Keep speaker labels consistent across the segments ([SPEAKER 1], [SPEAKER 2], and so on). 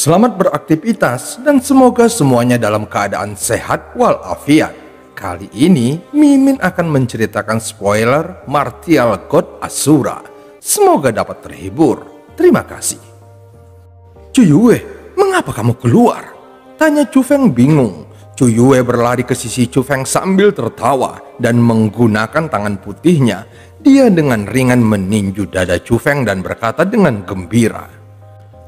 [SPEAKER 1] Selamat beraktivitas dan semoga semuanya dalam keadaan sehat walafiat. Kali ini Mimin akan menceritakan spoiler Martial God Asura. Semoga dapat terhibur. Terima kasih. Cuyue, mengapa kamu keluar? Tanya Chu Feng bingung. Cuyue berlari ke sisi Chu Feng sambil tertawa dan menggunakan tangan putihnya. Dia dengan ringan meninju dada Chu Feng dan berkata dengan gembira,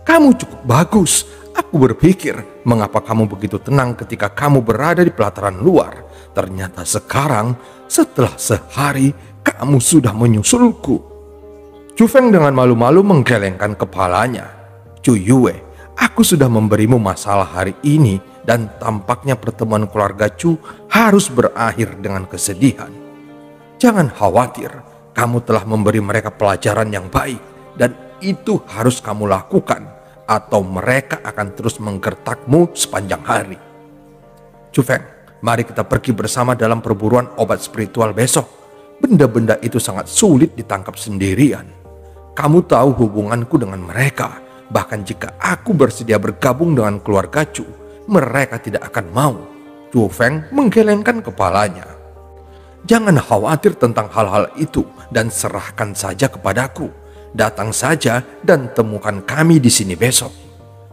[SPEAKER 1] "Kamu cukup bagus. Aku berpikir, mengapa kamu begitu tenang ketika kamu berada di pelataran luar? Ternyata sekarang, setelah sehari, kamu sudah menyusulku." Chu Feng dengan malu-malu menggelengkan kepalanya. "Cuyue, aku sudah memberimu masalah hari ini dan tampaknya pertemuan keluarga Chu harus berakhir dengan kesedihan. Jangan khawatir, kamu telah memberi mereka pelajaran yang baik dan itu harus kamu lakukan, atau mereka akan terus menggertakmu sepanjang hari. Chu Feng, mari kita pergi bersama dalam perburuan obat spiritual besok. Benda-benda itu sangat sulit ditangkap sendirian. Kamu tahu hubunganku dengan mereka. Bahkan jika aku bersedia bergabung dengan keluarga Chu, mereka tidak akan mau." Chu Feng menggelengkan kepalanya. "Jangan khawatir tentang hal-hal itu dan serahkan saja kepadaku. Datang saja dan temukan kami di sini besok."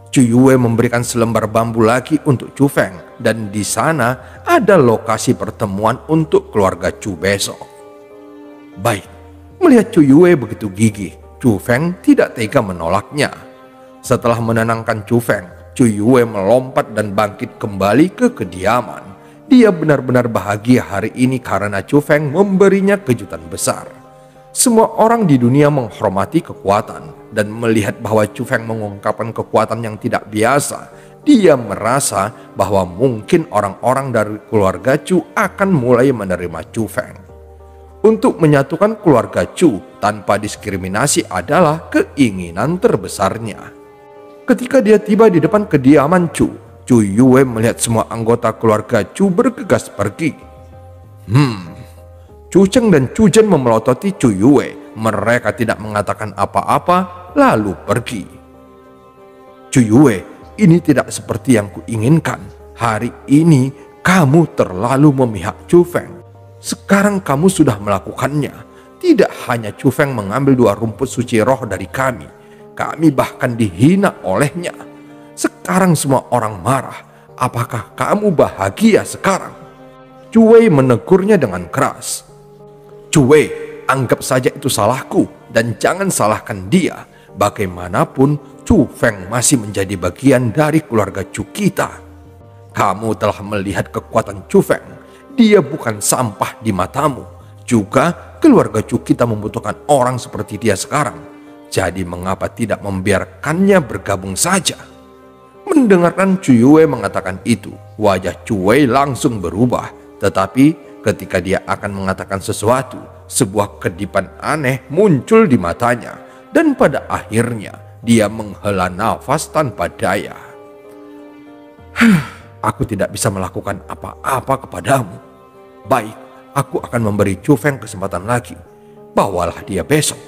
[SPEAKER 1] Cuyue memberikan selembar bambu lagi untuk Chu Feng dan di sana ada lokasi pertemuan untuk keluarga Chu besok. Baik, melihat Cuyue begitu gigih, Chu Feng tidak tega menolaknya. Setelah menenangkan Chu Feng, Cuyue melompat dan bangkit kembali ke kediaman. Dia benar-benar bahagia hari ini karena Chu Feng memberinya kejutan besar. Semua orang di dunia menghormati kekuatan dan melihat bahwa Chu Feng mengungkapkan kekuatan yang tidak biasa. Dia merasa bahwa mungkin orang-orang dari keluarga Chu akan mulai menerima Chu Feng. Untuk menyatukan keluarga Chu tanpa diskriminasi adalah keinginan terbesarnya. Ketika dia tiba di depan kediaman Chu, Cuyue melihat semua anggota keluarga Chu bergegas pergi. Chu Cheng dan Chu Zhen memelototi Cuyue. Mereka tidak mengatakan apa-apa lalu pergi. "Cuyue, ini tidak seperti yang kuinginkan. Hari ini kamu terlalu memihak Chu Feng. Sekarang kamu sudah melakukannya. Tidak hanya Chu Feng mengambil 2 rumput suci roh dari kami bahkan dihina olehnya. Sekarang semua orang marah. Apakah kamu bahagia sekarang?" Cui menegurnya dengan keras. "Cui, anggap saja itu salahku dan jangan salahkan dia. Bagaimanapun Chu Feng masih menjadi bagian dari keluarga Chu kita. Kamu telah melihat kekuatan Chu Feng. Dia bukan sampah di matamu. Juga keluarga Chu kita membutuhkan orang seperti dia sekarang. Jadi mengapa tidak membiarkannya bergabung saja?" Mendengarkan Cuyue mengatakan itu, wajah Cui langsung berubah. Tetapi ketika dia akan mengatakan sesuatu, sebuah kedipan aneh muncul di matanya. Dan pada akhirnya dia menghela nafas tanpa daya. "Aku tidak bisa melakukan apa-apa kepadamu. Baik, aku akan memberi Chu Feng kesempatan lagi. Bawalah dia besok."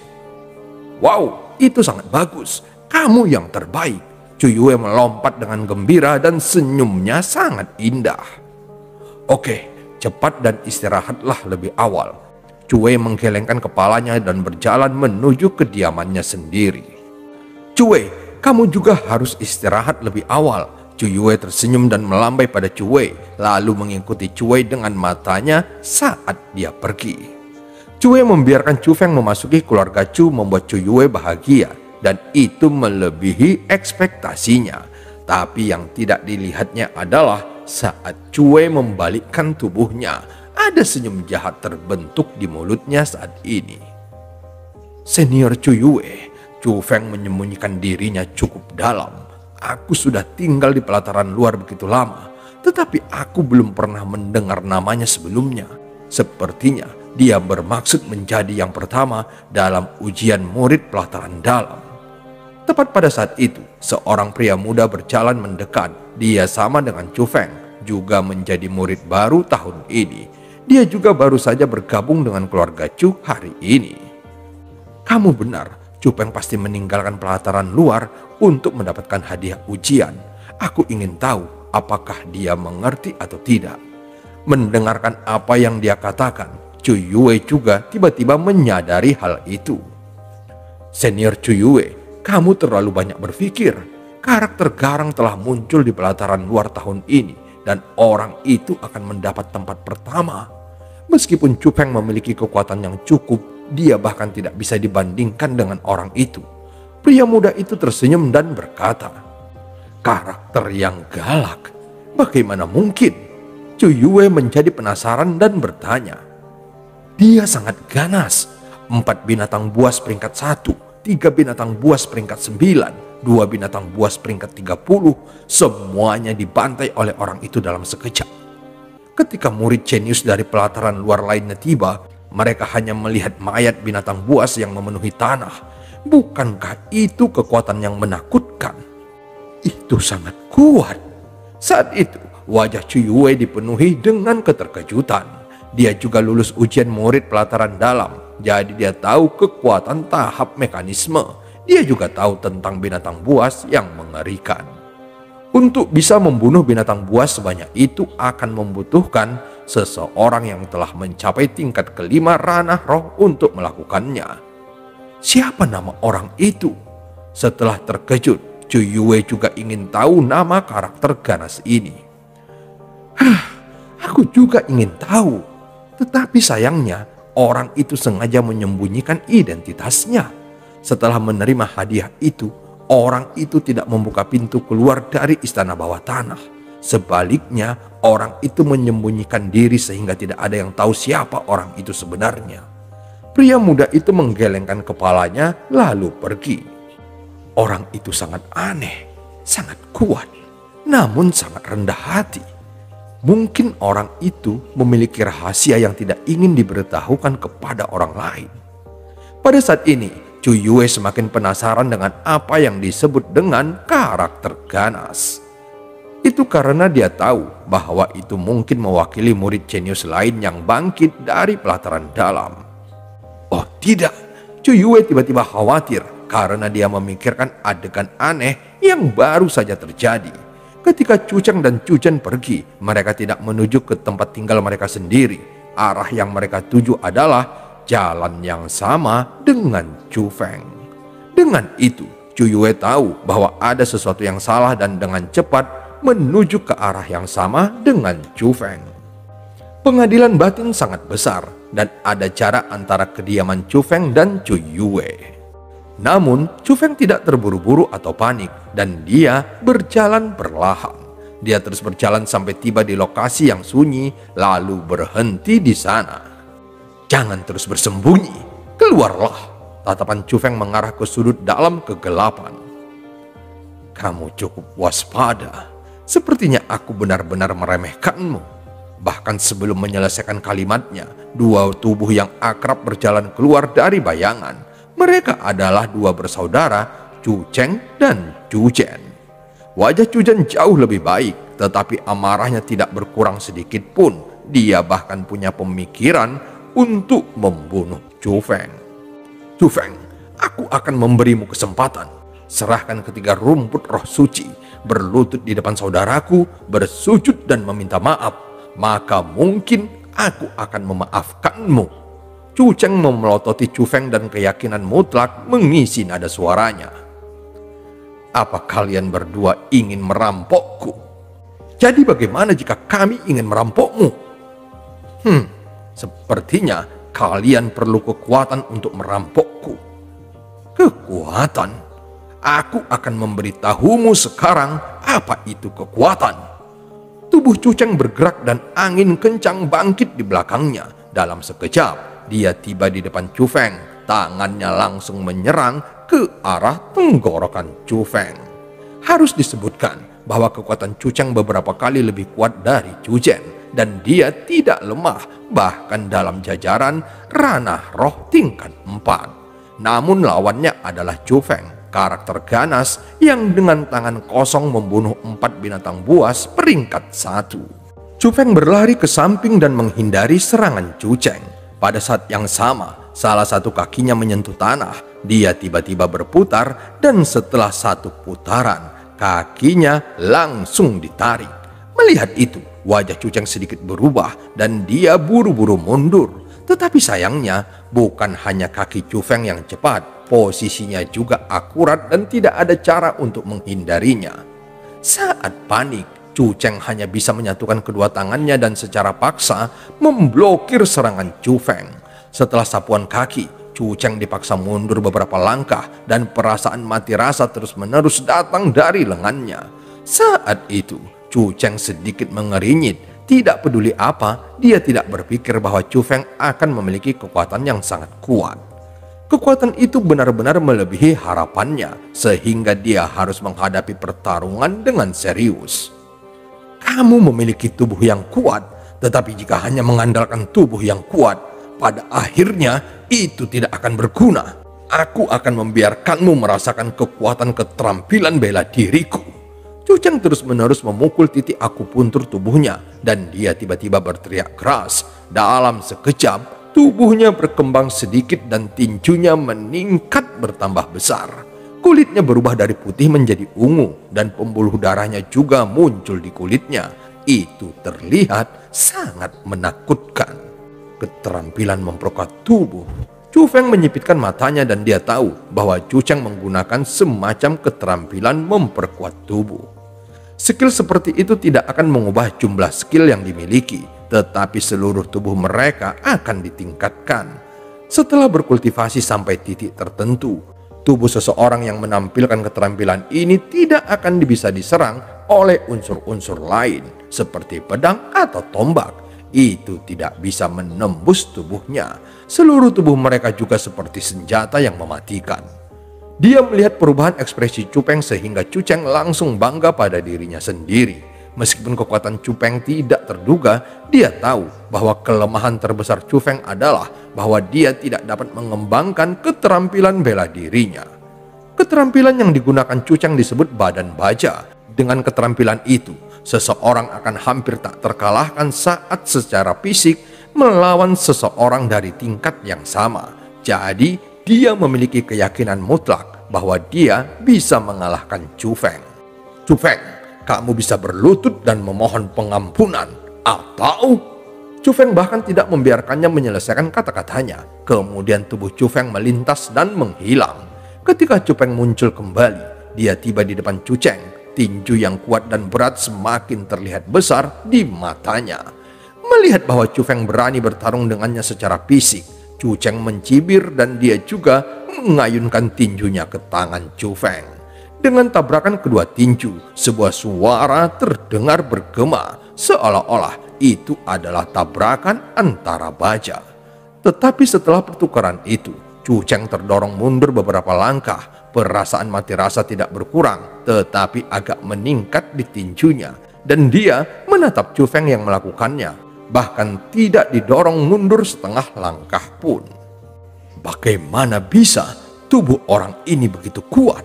[SPEAKER 1] "Wow, itu sangat bagus. Kamu yang terbaik." Cuyue melompat dengan gembira dan senyumnya sangat indah. "Oke, cepat dan istirahatlah lebih awal." Cui menggelengkan kepalanya dan berjalan menuju kediamannya sendiri. "Cui, kamu juga harus istirahat lebih awal." Cuyue tersenyum dan melambai pada Cui, lalu mengikuti Cui dengan matanya saat dia pergi. Cui membiarkan Chu Feng memasuki keluarga Chu membuat Cuyue bahagia dan itu melebihi ekspektasinya. Tapi yang tidak dilihatnya adalah saat Cui membalikkan tubuhnya, ada senyum jahat terbentuk di mulutnya saat ini. "Senior Cuyue, Chu Feng menyembunyikan dirinya cukup dalam. Aku sudah tinggal di pelataran luar begitu lama, tetapi aku belum pernah mendengar namanya sebelumnya. Sepertinya dia bermaksud menjadi yang pertama dalam ujian murid pelataran dalam." Tepat pada saat itu, seorang pria muda berjalan mendekat. Dia sama dengan Chu Feng, juga menjadi murid baru tahun ini. Dia juga baru saja bergabung dengan keluarga Chu hari ini. "Kamu benar, Chu Feng pasti meninggalkan pelataran luar untuk mendapatkan hadiah ujian. Aku ingin tahu apakah dia mengerti atau tidak. Mendengarkan apa yang dia katakan, Chu Yue juga tiba-tiba menyadari hal itu. Senior Chu Yue, kamu terlalu banyak berpikir. Karakter garang telah muncul di pelataran luar tahun ini dan orang itu akan mendapat tempat pertama. Meskipun Chu Feng memiliki kekuatan yang cukup, dia bahkan tidak bisa dibandingkan dengan orang itu. Pria muda itu tersenyum dan berkata, karakter yang galak? Bagaimana mungkin? Chu Yue menjadi penasaran dan bertanya. Dia sangat ganas. 4 binatang buas peringkat 1, 3 binatang buas peringkat 9, 2 binatang buas peringkat 30, semuanya dibantai oleh orang itu dalam sekejap. Ketika murid jenius dari pelataran luar lainnya tiba, mereka hanya melihat mayat binatang buas yang memenuhi tanah. Bukankah itu kekuatan yang menakutkan? Itu sangat kuat. Saat itu, wajah Chu Yue dipenuhi dengan keterkejutan. Dia juga lulus ujian murid pelataran dalam, jadi dia tahu kekuatan tahap mekanisme. Dia juga tahu tentang binatang buas yang mengerikan. Untuk bisa membunuh binatang buas sebanyak itu akan membutuhkan seseorang yang telah mencapai tingkat kelima ranah roh untuk melakukannya. Siapa nama orang itu? Setelah terkejut, Chu Yue juga ingin tahu nama karakter ganas ini. Aku juga ingin tahu. Tetapi sayangnya, orang itu sengaja menyembunyikan identitasnya. Setelah menerima hadiah itu, orang itu tidak membuka pintu keluar dari istana bawah tanah. Sebaliknya, orang itu menyembunyikan diri sehingga tidak ada yang tahu siapa orang itu sebenarnya. Pria muda itu menggelengkan kepalanya lalu pergi. Orang itu sangat aneh, sangat kuat, namun sangat rendah hati. Mungkin orang itu memiliki rahasia yang tidak ingin diberitahukan kepada orang lain. Pada saat ini, Chu Yue semakin penasaran dengan apa yang disebut dengan karakter ganas. Itu karena dia tahu bahwa itu mungkin mewakili murid jenius lain yang bangkit dari pelataran dalam. Oh tidak, Chu Yue tiba-tiba khawatir karena dia memikirkan adegan aneh yang baru saja terjadi. Ketika Chu Cheng dan Chu Zhen pergi, mereka tidak menuju ke tempat tinggal mereka sendiri. Arah yang mereka tuju adalah jalan yang sama dengan Chu Feng. Dengan itu, Chu Yue tahu bahwa ada sesuatu yang salah dan dengan cepat menuju ke arah yang sama dengan Chu Feng. Pengadilan batin sangat besar dan ada jarak antara kediaman Chu Feng dan Chu Yue. Namun, Chu Feng tidak terburu-buru atau panik dan dia berjalan perlahan. Dia terus berjalan sampai tiba di lokasi yang sunyi lalu berhenti di sana. Jangan terus bersembunyi, keluarlah. Tatapan Chu Feng mengarah ke sudut dalam kegelapan. Kamu cukup waspada. Sepertinya aku benar-benar meremehkanmu. Bahkan sebelum menyelesaikan kalimatnya, dua tubuh yang akrab berjalan keluar dari bayangan. Mereka adalah dua bersaudara, Chu Cheng dan Chu Zhen. Wajah Chu Zhen jauh lebih baik, tetapi amarahnya tidak berkurang sedikit pun. Dia bahkan punya pemikiran untuk membunuh Chu Feng. Chu Feng, aku akan memberimu kesempatan. Serahkan ketiga rumput roh suci, berlutut di depan saudaraku, bersujud dan meminta maaf. Maka mungkin aku akan memaafkanmu. Chu Cheng memelototi Chu Feng dan keyakinan mutlak mengisi nada suaranya. Apa kalian berdua ingin merampokku? Jadi bagaimana jika kami ingin merampokmu? Sepertinya kalian perlu kekuatan untuk merampokku. Kekuatan? Aku akan memberitahumu sekarang apa itu kekuatan. Tubuh Chu Cheng bergerak dan angin kencang bangkit di belakangnya. Dalam sekejap, dia tiba di depan Chu Feng. Tangannya langsung menyerang ke arah tenggorokan Chu Feng. Harus disebutkan bahwa kekuatan Chu Cheng beberapa kali lebih kuat dari Chu Zhen. Dan dia tidak lemah, bahkan dalam jajaran ranah roh tingkat 4. Namun lawannya adalah Chu Feng, karakter ganas yang dengan tangan kosong membunuh 4 binatang buas peringkat 1. Chu Feng berlari ke samping dan menghindari serangan Chu Cheng. Pada saat yang sama, salah satu kakinya menyentuh tanah dia tiba-tiba berputar dan setelah satu putaran, kakinya langsung ditarik. Melihat itu, wajah Cuceng sedikit berubah dan dia buru-buru mundur. Tetapi sayangnya, bukan hanya kaki Cufeng yang cepat, posisinya juga akurat dan tidak ada cara untuk menghindarinya. Saat panik, Cuceng hanya bisa menyatukan kedua tangannya dan secara paksa memblokir serangan Cufeng. Setelah sapuan kaki, Cuceng dipaksa mundur beberapa langkah dan perasaan mati rasa terus-menerus datang dari lengannya. Saat itu, Cuceng sedikit mengerinyit. Tidak peduli apa, dia tidak berpikir bahwa Cufeng akan memiliki kekuatan yang sangat kuat. Kekuatan itu benar-benar melebihi harapannya, sehingga dia harus menghadapi pertarungan dengan serius. Kamu memiliki tubuh yang kuat, tetapi jika hanya mengandalkan tubuh yang kuat, pada akhirnya itu tidak akan berguna. Aku akan membiarkanmu merasakan kekuatan keterampilan bela diriku. Cuceng terus-menerus memukul titik akupuntur tubuhnya dan dia tiba-tiba berteriak keras. Dalam sekejap, tubuhnya berkembang sedikit dan tinjunya meningkat bertambah besar. Kulitnya berubah dari putih menjadi ungu dan pembuluh darahnya juga muncul di kulitnya. Itu terlihat sangat menakutkan. Keterampilan memperkuat tubuh. Cufeng menyipitkan matanya dan dia tahu bahwa Cuceng menggunakan semacam keterampilan memperkuat tubuh. Skill seperti itu tidak akan mengubah jumlah skill yang dimiliki, tetapi seluruh tubuh mereka akan ditingkatkan. Setelah berkultivasi sampai titik tertentu, tubuh seseorang yang menampilkan keterampilan ini tidak akan bisa diserang oleh unsur-unsur lain seperti pedang atau tombak. Itu tidak bisa menembus tubuhnya. Seluruh tubuh mereka juga seperti senjata yang mematikan. Dia melihat perubahan ekspresi Cufeng sehingga Cuceng langsung bangga pada dirinya sendiri. Meskipun kekuatan Cufeng tidak terduga, dia tahu bahwa kelemahan terbesar Cufeng adalah bahwa dia tidak dapat mengembangkan keterampilan bela dirinya. Keterampilan yang digunakan Cuceng disebut badan baja. Dengan keterampilan itu, seseorang akan hampir tak terkalahkan saat secara fisik melawan seseorang dari tingkat yang sama. Jadi, dia memiliki keyakinan mutlak bahwa dia bisa mengalahkan Cufeng. Cufeng, kamu bisa berlutut dan memohon pengampunan, atau... Cufeng bahkan tidak membiarkannya menyelesaikan kata-katanya. Kemudian tubuh Cufeng melintas dan menghilang. Ketika Cufeng muncul kembali, dia tiba di depan Cuceng. Tinju yang kuat dan berat semakin terlihat besar di matanya. Melihat bahwa Cufeng berani bertarung dengannya secara fisik, Cuceng mencibir dan dia juga mengayunkan tinjunya ke tangan Cufeng. Dengan tabrakan kedua tinju, sebuah suara terdengar bergema, seolah-olah itu adalah tabrakan antara baja. Tetapi setelah pertukaran itu, Cuceng terdorong mundur beberapa langkah. Perasaan mati rasa tidak berkurang, tetapi agak meningkat di tinjunya. Dan dia menatap Cufeng yang melakukannya, bahkan tidak didorong mundur setengah langkah pun. Bagaimana bisa tubuh orang ini begitu kuat?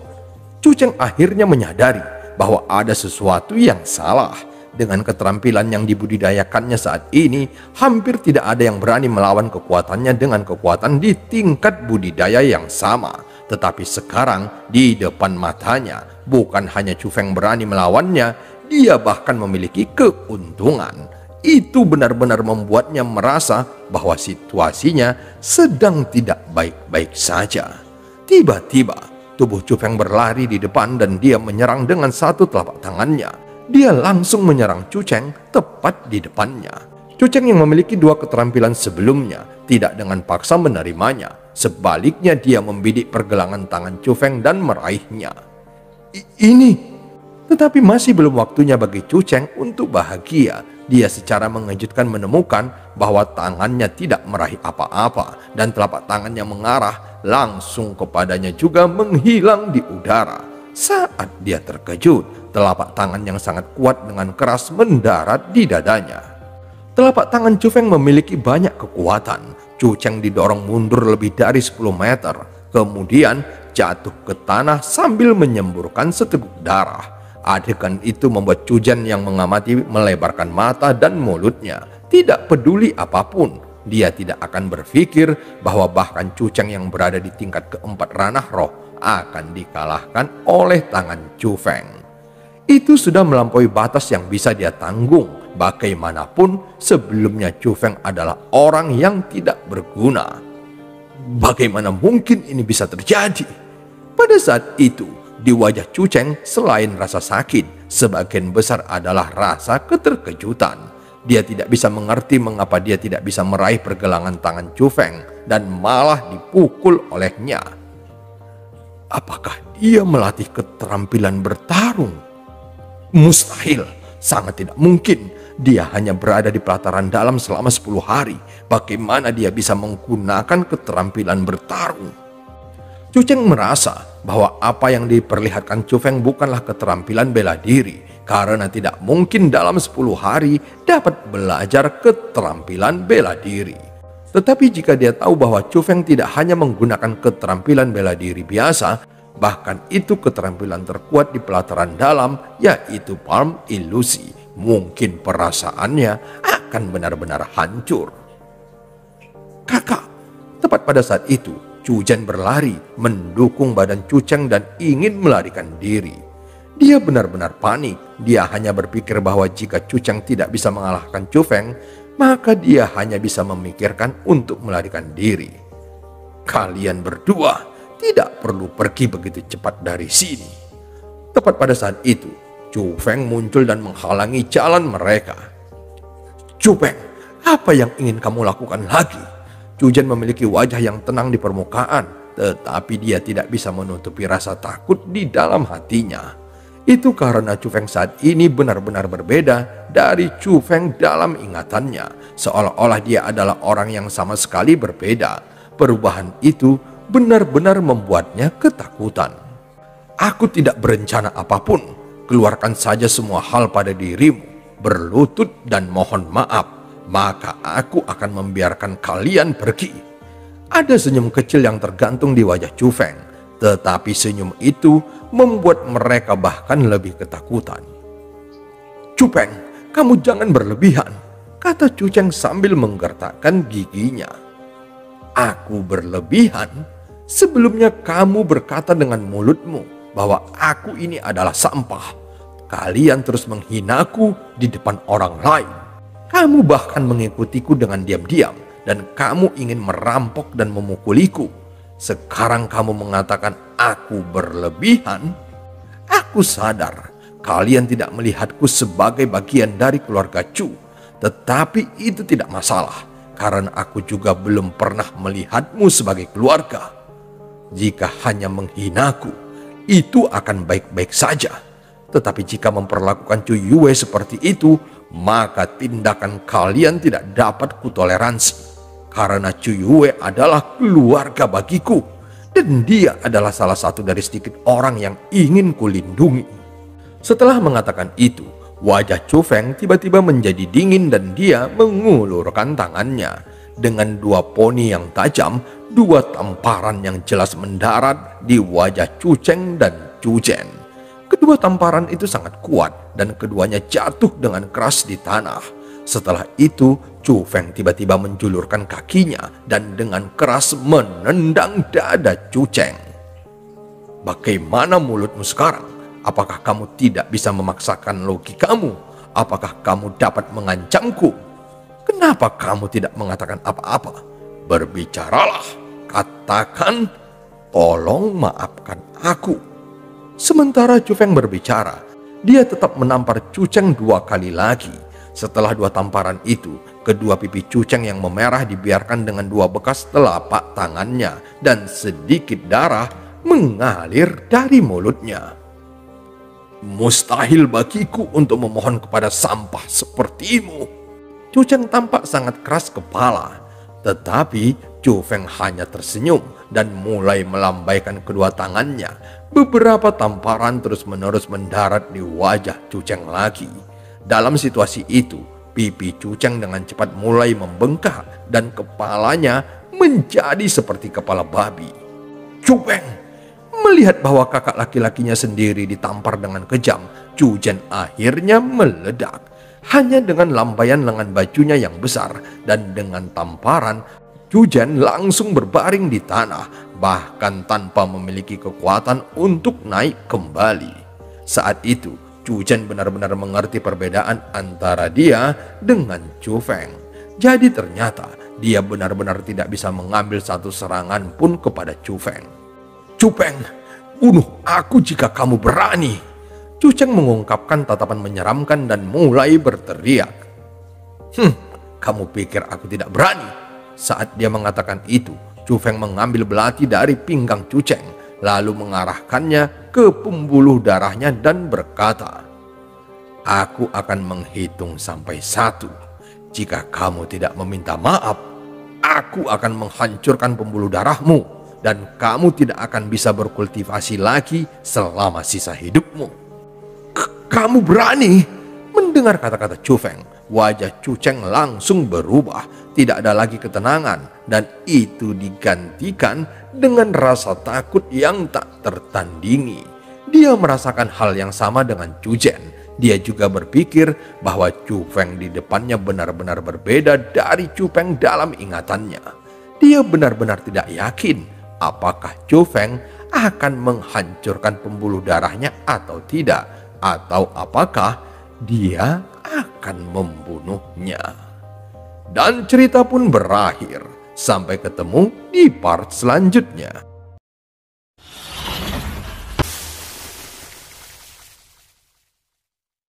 [SPEAKER 1] Cuceng akhirnya menyadari bahwa ada sesuatu yang salah. Dengan keterampilan yang dibudidayakannya saat ini, hampir tidak ada yang berani melawan kekuatannya dengan kekuatan di tingkat budidaya yang sama. Tetapi sekarang di depan matanya, bukan hanya Cufeng berani melawannya, dia bahkan memiliki keuntungan. Itu benar-benar membuatnya merasa bahwa situasinya sedang tidak baik-baik saja. Tiba-tiba, tubuh Cufeng berlari di depan dan dia menyerang dengan satu telapak tangannya. Dia langsung menyerang Cuceng tepat di depannya. Cuceng yang memiliki dua keterampilan sebelumnya tidak dengan paksa menerimanya. Sebaliknya dia membidik pergelangan tangan Cufeng dan meraihnya. Ini. Tetapi masih belum waktunya bagi Cuceng untuk bahagia. Dia secara mengejutkan menemukan bahwa tangannya tidak meraih apa-apa dan telapak tangan yang mengarah langsung kepadanya juga menghilang di udara. Saat dia terkejut, telapak tangan yang sangat kuat dengan keras mendarat di dadanya. Telapak tangan Cufeng memiliki banyak kekuatan. Cuceng didorong mundur lebih dari 10 meter, kemudian jatuh ke tanah sambil menyemburkan seteguk darah. Adegan itu membuat Cuceng yang mengamati melebarkan mata dan mulutnya. Tidak peduli apapun, dia tidak akan berpikir bahwa bahkan Cu Cheng yang berada di tingkat keempat ranah roh akan dikalahkan oleh tangan Chu Feng. Itu sudah melampaui batas yang bisa dia tanggung. Bagaimanapun sebelumnya Chu Feng adalah orang yang tidak berguna. Bagaimana mungkin ini bisa terjadi? Pada saat itu, di wajah Chu Cheng selain rasa sakit, sebagian besar adalah rasa keterkejutan. Dia tidak bisa mengerti mengapa dia tidak bisa meraih pergelangan tangan Chu Feng dan malah dipukul olehnya. Apakah dia melatih keterampilan bertarung? Mustahil, sangat tidak mungkin. Dia hanya berada di pelataran dalam selama 10 hari. Bagaimana dia bisa menggunakan keterampilan bertarung? Chu Cheng merasa bahwa apa yang diperlihatkan Chu Feng bukanlah keterampilan bela diri, karena tidak mungkin dalam 10 hari dapat belajar keterampilan bela diri. Tetapi jika dia tahu bahwa Chu Feng tidak hanya menggunakan keterampilan bela diri biasa, bahkan itu keterampilan terkuat di pelataran dalam, yaitu palm ilusi, mungkin perasaannya akan benar-benar hancur. Kakak, tepat pada saat itu, Chu Zhen berlari mendukung badan Chu Cheng dan ingin melarikan diri. Dia benar-benar panik. Dia hanya berpikir bahwa jika Chu Cheng tidak bisa mengalahkan Chu Feng, maka dia hanya bisa memikirkan untuk melarikan diri. Kalian berdua tidak perlu pergi begitu cepat dari sini. Tepat pada saat itu, Chu Feng muncul dan menghalangi jalan mereka. Chu Feng, apa yang ingin kamu lakukan lagi? Chu Zhen memiliki wajah yang tenang di permukaan, tetapi dia tidak bisa menutupi rasa takut di dalam hatinya. Itu karena Chu Feng saat ini benar-benar berbeda dari Chu Feng dalam ingatannya, seolah-olah dia adalah orang yang sama sekali berbeda. Perubahan itu benar-benar membuatnya ketakutan. Aku tidak berencana apapun. Keluarkan saja semua hal pada dirimu, berlutut dan mohon maaf, maka aku akan membiarkan kalian pergi. Ada senyum kecil yang tergantung di wajah Chu Feng, tetapi senyum itu membuat mereka bahkan lebih ketakutan. Chu Feng, kamu jangan berlebihan, kata Chu Cheng sambil menggertakkan giginya. Aku berlebihan? Sebelumnya kamu berkata dengan mulutmu bahwa aku ini adalah sampah. Kalian terus menghinaku di depan orang lain. Kamu bahkan mengikutiku dengan diam-diam, dan kamu ingin merampok dan memukuliku. Sekarang kamu mengatakan aku berlebihan? Aku sadar kalian tidak melihatku sebagai bagian dari keluarga Chu. Tetapi itu tidak masalah, karena aku juga belum pernah melihatmu sebagai keluarga. Jika hanya menghinaku, itu akan baik-baik saja. Tetapi jika memperlakukan Chu Yue seperti itu, maka tindakan kalian tidak dapat kutoleransi. Karena Chu Yue adalah keluarga bagiku, dan dia adalah salah satu dari sedikit orang yang ingin kulindungi. Setelah mengatakan itu, wajah Chu Feng tiba-tiba menjadi dingin dan dia mengulurkan tangannya. Dengan dua poni yang tajam, dua tamparan yang jelas mendarat di wajah Chu Cheng dan Chu Zhen. Kedua tamparan itu sangat kuat dan keduanya jatuh dengan keras di tanah. Setelah itu, Chu Feng tiba-tiba menjulurkan kakinya dan dengan keras menendang dada Chu Cheng. Bagaimana mulutmu sekarang? Apakah kamu tidak bisa memaksakan logikamu? Apakah kamu dapat mengancamku? Kenapa kamu tidak mengatakan apa-apa? Berbicaralah, katakan, tolong maafkan aku. Sementara Chu Feng berbicara, dia tetap menampar Chu Cheng 2 kali lagi. Setelah 2 tamparan itu, kedua pipi Chu Cheng yang memerah dibiarkan dengan 2 bekas telapak tangannya dan sedikit darah mengalir dari mulutnya. Mustahil bagiku untuk memohon kepada sampah sepertimu. Chu Cheng tampak sangat keras kepala, tetapi Chu Feng hanya tersenyum dan mulai melambaikan kedua tangannya. Beberapa tamparan terus-menerus mendarat di wajah Chu Cheng lagi. Dalam situasi itu, pipi Chu Cheng dengan cepat mulai membengkak dan kepalanya menjadi seperti kepala babi. Chu Feng melihat bahwa kakak laki-lakinya sendiri ditampar dengan kejam. Chu Zhen akhirnya meledak. Hanya dengan lambaian lengan bajunya yang besar dan dengan tamparan, Chujen langsung berbaring di tanah, bahkan tanpa memiliki kekuatan untuk naik kembali. Saat itu, Chujen benar-benar mengerti perbedaan antara dia dengan Chu Feng. Jadi ternyata dia benar-benar tidak bisa mengambil satu serangan pun kepada Chu Feng. "Chu Feng, bunuh aku jika kamu berani!" Chu Cheng mengungkapkan tatapan menyeramkan dan mulai berteriak. Kamu pikir aku tidak berani?" Saat dia mengatakan itu, Chu Feng mengambil belati dari pinggang Chu Cheng, lalu mengarahkannya ke pembuluh darahnya dan berkata, "Aku akan menghitung sampai 1. Jika kamu tidak meminta maaf, aku akan menghancurkan pembuluh darahmu dan kamu tidak akan bisa berkultivasi lagi selama sisa hidupmu." "Kamu berani?" Mendengar kata-kata Chu Feng, wajah Chu Cheng langsung berubah. Tidak ada lagi ketenangan, dan itu digantikan dengan rasa takut yang tak tertandingi. Dia merasakan hal yang sama dengan Chu Zhen. Dia juga berpikir bahwa Chu Feng di depannya benar-benar berbeda dari Chu Feng dalam ingatannya. Dia benar-benar tidak yakin apakah Chu Feng akan menghancurkan pembuluh darahnya atau tidak, atau apakah dia akan membunuhnya. Dan cerita pun berakhir. Sampai ketemu di part selanjutnya.